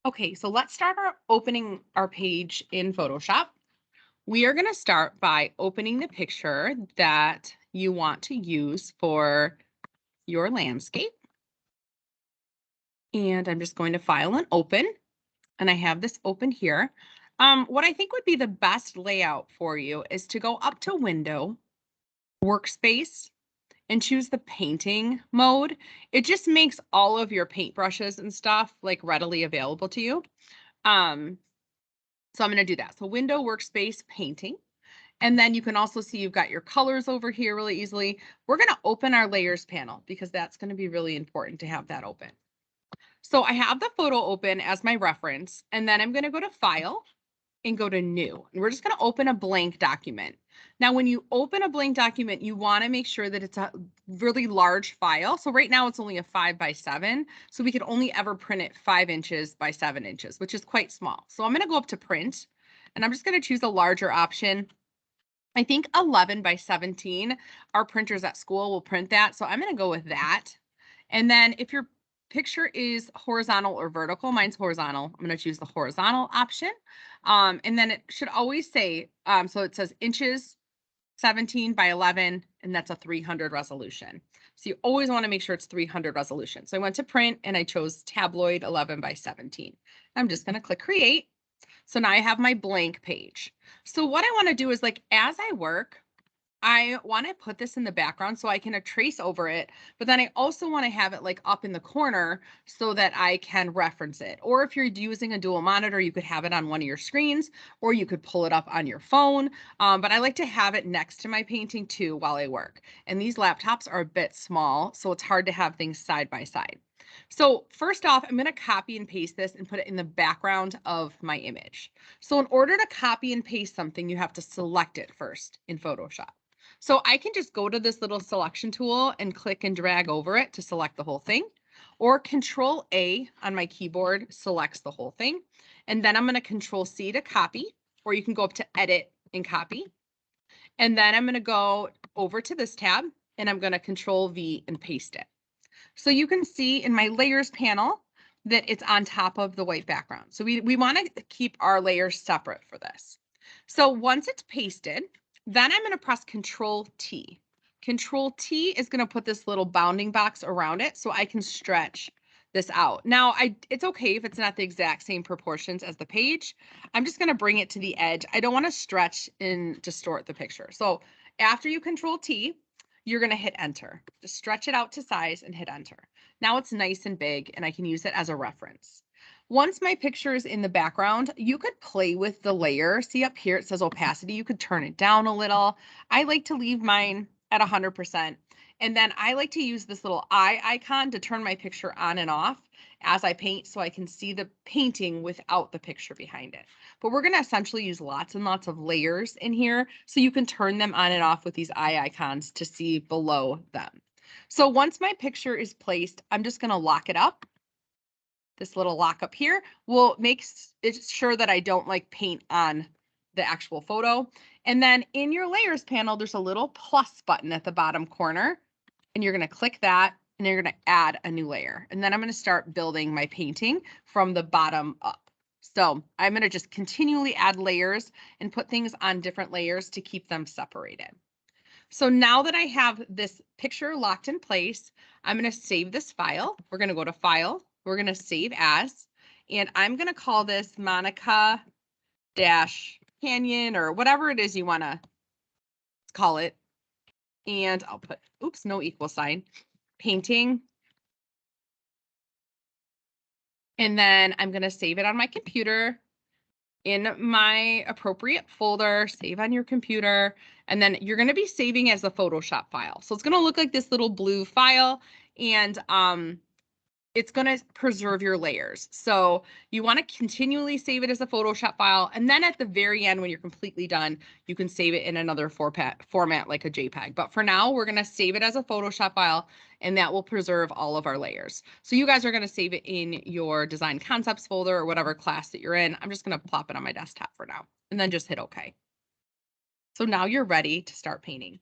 Okay, so let's start opening our page in Photoshop. We are going to start by opening the picture that you want to use for your landscape. And I'm just going to file and open, and I have this open here. What I think would be the best layout for you is to go up to Window, Workspace, and choose the painting mode. It just makes all of your paintbrushes and stuff like readily available to you. Um, So I'm going to do that. So window, workspace, painting. And then you can also see you've got your colors over here really easily. We're going to open our layers panel because that's going to be really important to have that open. So I have the photo open as my reference, and then I'm going to go to File and go to New. And we're just going to open a blank document. Now, when you open a blank document, you want to make sure that it's a really large file. So right now it's only a 5x7. So we could only ever print it 5 inches by 7 inches, which is quite small. So I'm going to go up to Print, and I'm just going to choose a larger option. I think 11x17. Our printers at school will print that. So I'm going to go with that. And then if your picture is horizontal or vertical, mine's horizontal, I'm going to choose the horizontal option. And then it should always say, so it says inches 17x11, and that's a 300 resolution. So you always want to make sure it's 300 resolution. So I went to print and I chose tabloid 11x17. I'm just going to click create. So now I have my blank page. So what I want to do is, like, as I work, I want to put this in the background so I can trace over it, but then I also want to have it like up in the corner so that I can reference it. Or if you're using a dual monitor, you could have it on one of your screens, or you could pull it up on your phone. But I like to have it next to my painting too while I work. And these laptops are a bit small, so it's hard to have things side by side. So first off, I'm going to copy and paste this and put it in the background of my image. So in order to copy and paste something, you have to select it first in Photoshop. So I can just go to this little selection tool and click and drag over it to select the whole thing, or Control A on my keyboard selects the whole thing. And then I'm going to Control C to copy, or you can go up to Edit and copy. And then I'm going to go over to this tab and I'm going to Control V and paste it. So you can see in my layers panel that it's on top of the white background. So we want to keep our layers separate for this. So once it's pasted, then I'm going to press Control T. Control T is going to put this little bounding box around it so I can stretch this out. Now, it's okay if it's not the exact same proportions as the page. I'm just going to bring it to the edge. I don't want to stretch and distort the picture. So after you Control T, you're going to hit Enter. Just stretch it out to size and hit Enter. Now it's nice and big, and I can use it as a reference. Once my picture is in the background, you could play with the layer. See up here, it says opacity. You could turn it down a little. I like to leave mine at 100%. And then I like to use this little eye icon to turn my picture on and off as I paint so I can see the painting without the picture behind it. But we're going to essentially use lots and lots of layers in here so you can turn them on and off with these eye icons to see below them. So once my picture is placed, I'm just going to lock it up. This little lock up here will make it sure that I don't like paint on the actual photo. And then in your layers panel, there's a little plus button at the bottom corner, and you're going to click that and you're going to add a new layer. And then I'm going to start building my painting from the bottom up. So I'm going to just continually add layers and put things on different layers to keep them separated. So now that I have this picture locked in place, I'm going to save this file. We're going to go to File. We're going to Save As, and I'm going to call this Monica Canyon or whatever it is you want to call it. And I'll put, oops, no equal sign, painting. And then I'm going to save it on my computer in my appropriate folder, save on your computer, and then you're going to be saving as a Photoshop file. So it's going to look like this little blue file, and it's going to preserve your layers. So you want to continually save it as a Photoshop file. And then at the very end, when you're completely done, you can save it in another format like a JPEG. But for now, we're going to save it as a Photoshop file, and that will preserve all of our layers. So you guys are going to save it in your design concepts folder or whatever class that you're in. I'm just going to plop it on my desktop for now and then just hit OK. So now you're ready to start painting.